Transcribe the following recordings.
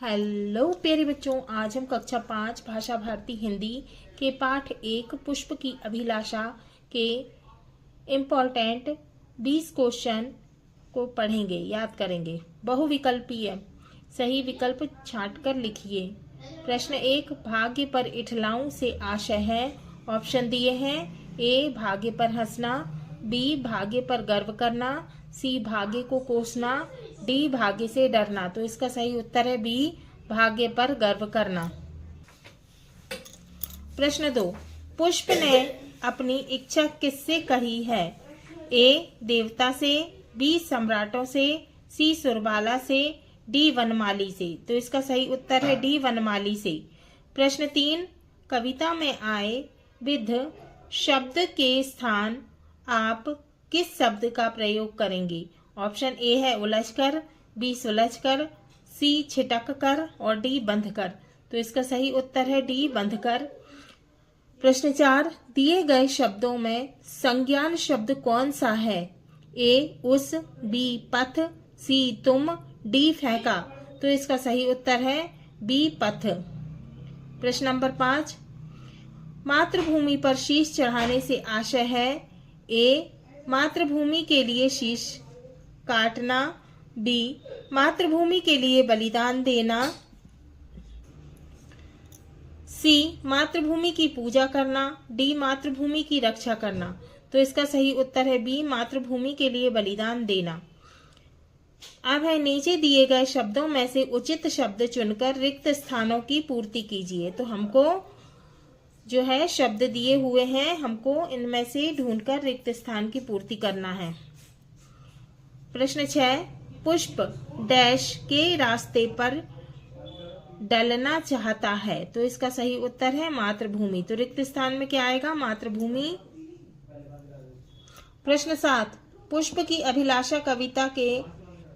Hello प्यारे बच्चों, आज हम कक्षा 5 भाषा भारती हिंदी के पाठ 1 पुष्प की अभिलाषा के इम्पोर्टेंट 20 क्वेश्चन को पढ़ेंगे, याद करेंगे। बहुविकल्पीय सही विकल्प छांटकर लिखिए। प्रश्न 1, भाग्य पर इठलाऊं से आशय है। ऑप्शन दिए हैं। ए, भाग्य पर हंसना। बी, भाग्य पर गर्व करना। सी, भाग्य को कोसना। डी, भाग्य से डरना। तो इसका सही उत्तर है बी, भाग्य पर गर्व करना। प्रश्न 2, पुष्प ने अपनी इच्छा किससे कही है। ए, देवता से। बी, सम्राटों से। सी, सुरबाला से। डी, वनमाली से। तो इसका सही उत्तर है डी, वनमाली से। प्रश्न 3, कविता में आए विध शब्द के स्थान आप किस शब्द का प्रयोग करेंगे। ऑप्शन ए है उलझकर। बी, सुलझकर। सी, छिटक कर। और डी, बंधकर। तो इसका सही उत्तर है डी, बंधकर। प्रश्न 4, दिए गए शब्दों में संज्ञान शब्द कौन सा है। ए, उस। बी, पथ। सी, तुम। डी, फेंका। तो इसका सही उत्तर है बी, पथ। प्रश्न नंबर 5, मातृभूमि पर शीश चढ़ाने से आशय है। ए, मातृभूमि के लिए शीश काटना। बी, मातृभूमि के लिए बलिदान देना। सी, मातृभूमि की पूजा करना। डी, मातृभूमि की रक्षा करना। तो इसका सही उत्तर है बी, मातृभूमि के लिए बलिदान देना। अब है नीचे दिए गए शब्दों में से उचित शब्द चुनकर रिक्त स्थानों की पूर्ति कीजिए। तो हमको जो है शब्द दिए हुए हैं, हमको इनमें से ढूंढकर रिक्त स्थान की पूर्ति करना है। प्रश्न 6, पुष्प डैश के रास्ते पर डलना चाहता है। तो इसका सही उत्तर है मातृभूमि। तो रिक्त स्थान में क्या आएगा, मातृभूमि। प्रश्न 7, पुष्प की अभिलाषा कविता के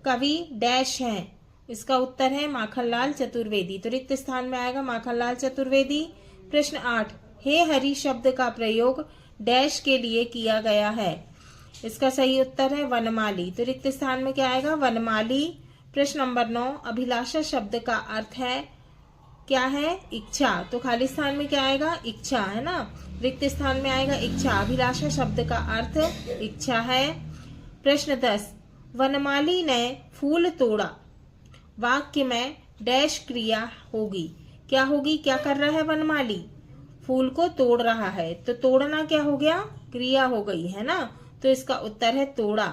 कवि डैश हैं। इसका उत्तर है माखनलाल चतुर्वेदी। तो रिक्त स्थान में आएगा माखनलाल चतुर्वेदी। प्रश्न 8, हे हरि शब्द का प्रयोग डैश के लिए किया गया है। इसका सही उत्तर है वनमाली। तो रिक्त स्थान में क्या आएगा, वनमाली। प्रश्न नंबर 9, अभिलाषा शब्द का अर्थ है क्या है, इच्छा। तो खाली स्थान में क्या आएगा, इच्छा, है ना। रिक्त स्थान में आएगा इच्छा। अभिलाषा शब्द का अर्थ इच्छा है। प्रश्न 10, वनमाली ने फूल तोड़ा। वाक्य में डैश क्रिया होगी। क्या होगी, क्या कर रहा है वनमाली, फूल को तोड़ रहा है। तो तोड़ना क्या हो गया, क्रिया हो गई, है ना। तो इसका उत्तर है तोड़ा।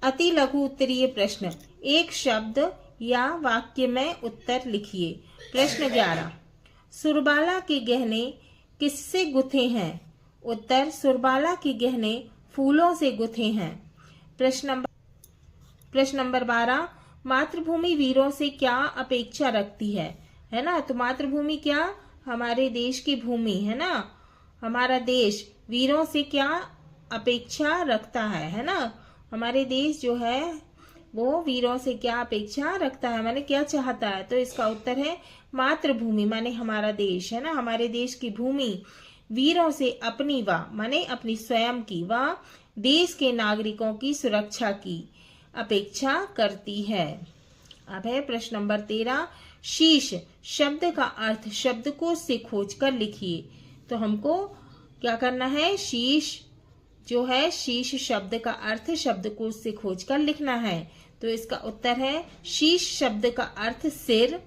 अति लघु उत्तरीय प्रश्न, एक शब्द या वाक्य में उत्तर लिखिए। प्रश्न 11, सुरबाला के गहने किससे गुथे हैं। उत्तर, सुरबाला के गहने फूलों से गुथे हैं। प्रश्न नंबर 12, मातृभूमि वीरों से क्या अपेक्षा रखती है ना। तो मातृभूमि क्या, हमारे देश की भूमि, है ना। हमारा देश वीरों से क्या अपेक्षा रखता है ना। हमारे देश जो है वो वीरों से क्या अपेक्षा रखता है, माने क्या चाहता है। तो इसका उत्तर है मातृभूमि, माने हमारा देश, है ना। हमारे देश की भूमि वीरों से अपनी व माने अपनी स्वयं की व देश के नागरिकों की सुरक्षा की अपेक्षा करती है। अब है प्रश्न नंबर 13, शीश शब्द का अर्थ शब्दकोश से खोजकर लिखिए। तो हमको क्या करना है, शीश जो है, शीश शब्द का अर्थ शब्दकोश से खोजकर लिखना है। तो इसका उत्तर है शीश शब्द का अर्थ सिर,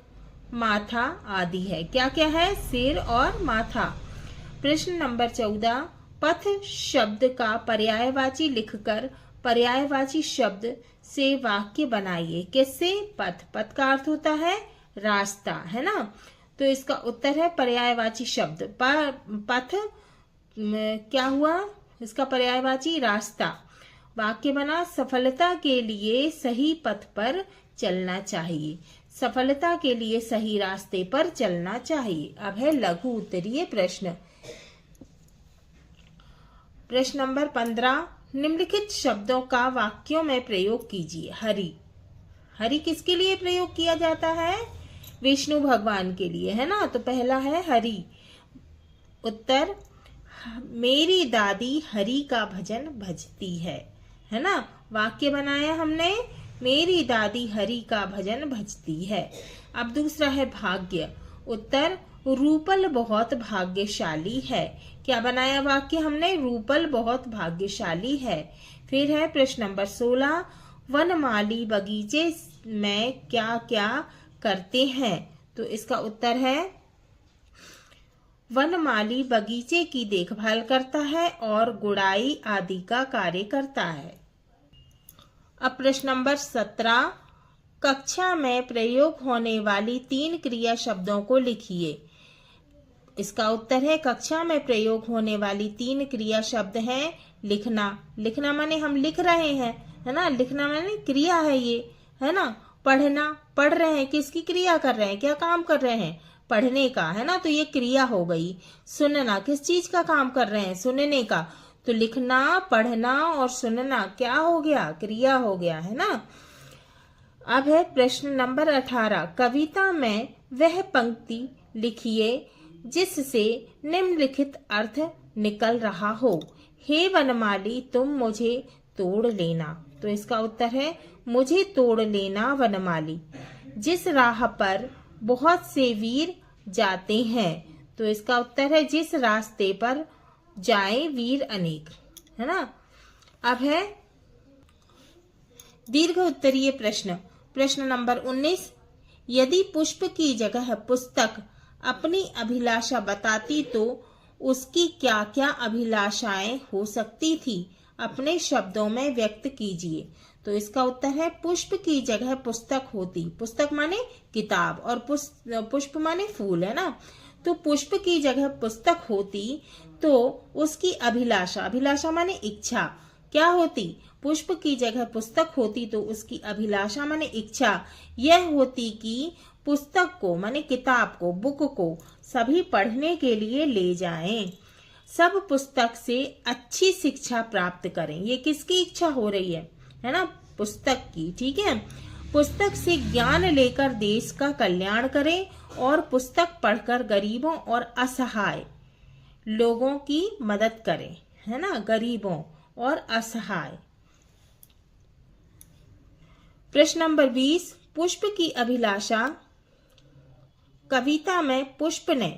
माथा आदि है। क्या क्या है, सिर और माथा। प्रश्न नंबर 14, पथ शब्द का पर्यायवाची लिखकर पर्यायवाची शब्द से वाक्य बनाइए। किससे, पथ। पथ का अर्थ होता है रास्ता, है ना। तो इसका उत्तर है पर्यायवाची शब्द। पथ क्या हुआ, इसका पर्यायवाची रास्ता। वाक्य बना, सफलता के लिए सही पथ पर चलना चाहिए। सफलता के लिए सही रास्ते पर चलना चाहिए। अब है लघु उत्तरीय प्रश्न। प्रश्न नंबर 15, निम्नलिखित शब्दों का वाक्यों में प्रयोग कीजिए। हरि, हरि किसके लिए प्रयोग किया जाता है, विष्णु भगवान के लिए, है ना। तो पहला है हरि। उत्तर, मेरी दादी हरि का भजन भजती है ना। वाक्य बनाया हमने, मेरी दादी हरि का भजन भजती है। अब दूसरा है भाग्य। उत्तर रूपल बहुत भाग्यशाली है। क्या बनाया वाक्य हमने? रूपल बहुत भाग्यशाली है। फिर है प्रश्न नंबर 16, वनमाली बगीचे में क्या क्या करते हैं? तो इसका उत्तर है वनमाली बगीचे की देखभाल करता है और गुड़ाई आदि का कार्य करता है। अब प्रश्न नंबर 17, कक्षा में प्रयोग होने वाली 3 क्रिया शब्दों को लिखिए। इसका उत्तर है कक्षा में प्रयोग होने वाली 3 क्रिया शब्द हैं लिखना। लिखना माने हम लिख रहे हैं, है ना। लिखना माने क्रिया है ये, है ना। पढ़ना, पढ़ रहे हैं, किसकी क्रिया कर रहे हैं, क्या काम कर रहे हैं? पढ़ने का, है ना, तो ये क्रिया हो गई। सुनना, किस चीज का काम कर रहे हैं? सुनने का। तो लिखना, पढ़ना और सुनना क्या हो गया? क्रिया हो गया, है ना। अब है प्रश्न नंबर 18, कविता में वह पंक्ति लिखिए जिससे निम्नलिखित अर्थ निकल रहा हो। हे वनमाली तुम मुझे तोड़ लेना। तो इसका उत्तर है मुझे तोड़ लेना वनमाली। जिस राह पर बहुत से वीर जाते हैं। तो इसका उत्तर है जिस रास्ते पर जाए वीर अनेक, है ना। अब है दीर्घ उत्तरीय प्रश्न। प्रश्न नंबर 19, यदि पुष्प की जगह पुस्तक अपनी अभिलाषा बताती तो उसकी क्या क्या अभिलाषाएं हो सकती थी? अपने शब्दों में व्यक्त कीजिए। तो इसका उत्तर है पुष्प की जगह पुस्तक होती। पुस्तक माने किताब और पुष्प माने फूल, है ना। तो पुष्प की जगह पुस्तक होती तो उसकी अभिलाषा, अभिलाषा माने इच्छा, क्या होती? पुष्प की जगह पुस्तक होती तो उसकी अभिलाषा माने इच्छा यह होती कि पुस्तक को माने किताब को, बुक को सभी पढ़ने के लिए ले जाएं। सब पुस्तक से अच्छी शिक्षा प्राप्त करें। ये किसकी इच्छा हो रही है ना, पुस्तक की, ठीक है। पुस्तक से ज्ञान लेकर देश का कल्याण करें और पुस्तक पढ़कर गरीबों और असहाय लोगों की मदद करें, है ना, गरीबों और असहाय। प्रश्न नंबर 20, पुष्प की अभिलाषा। कविता में पुष्प ने,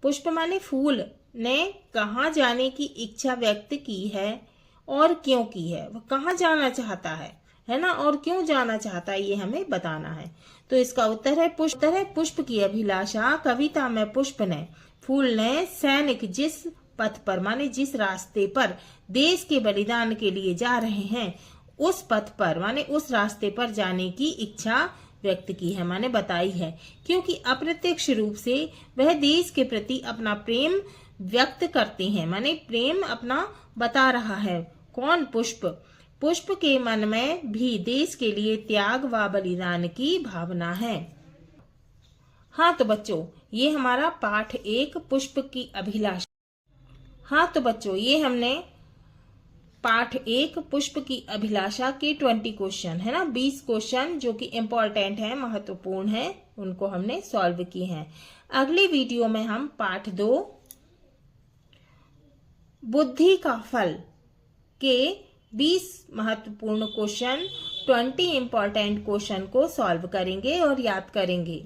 पुष्प माने फूल, ने कहाँ जाने की इच्छा व्यक्त की है और क्यों की है? वह कहाँ जाना चाहता है ना, और क्यों जाना चाहता है, ये हमें बताना है। तो इसका उत्तर है पुष्प की अभिलाषा। कविता में पुष्प ने, फूल ने, सैनिक जिस पथ पर माने जिस रास्ते पर देश के बलिदान के लिए जा रहे हैं उस पथ पर माने उस रास्ते पर जाने की इच्छा व्यक्त की है, माने बताई है। क्योंकि अप्रत्यक्ष रूप से वह देश के प्रति अपना प्रेम व्यक्त करते हैं, माने प्रेम अपना बता रहा है। कौन? पुष्प। पुष्प के मन में भी देश के लिए त्याग व बलिदान की भावना है। हाँ तो बच्चों, ये हमारा पाठ 1 पुष्प की अभिलाषा। हाँ तो बच्चों, ये हमने पाठ 1 पुष्प की अभिलाषा के 20 क्वेश्चन, है ना, 20 क्वेश्चन जो कि इम्पोर्टेंट है, महत्वपूर्ण है, उनको हमने सॉल्व किए हैं। अगले वीडियो में हम पाठ 2 बुद्धि का फल के 20 महत्वपूर्ण क्वेश्चन, 20 इम्पोर्टेंट क्वेश्चन को सॉल्व करेंगे और याद करेंगे।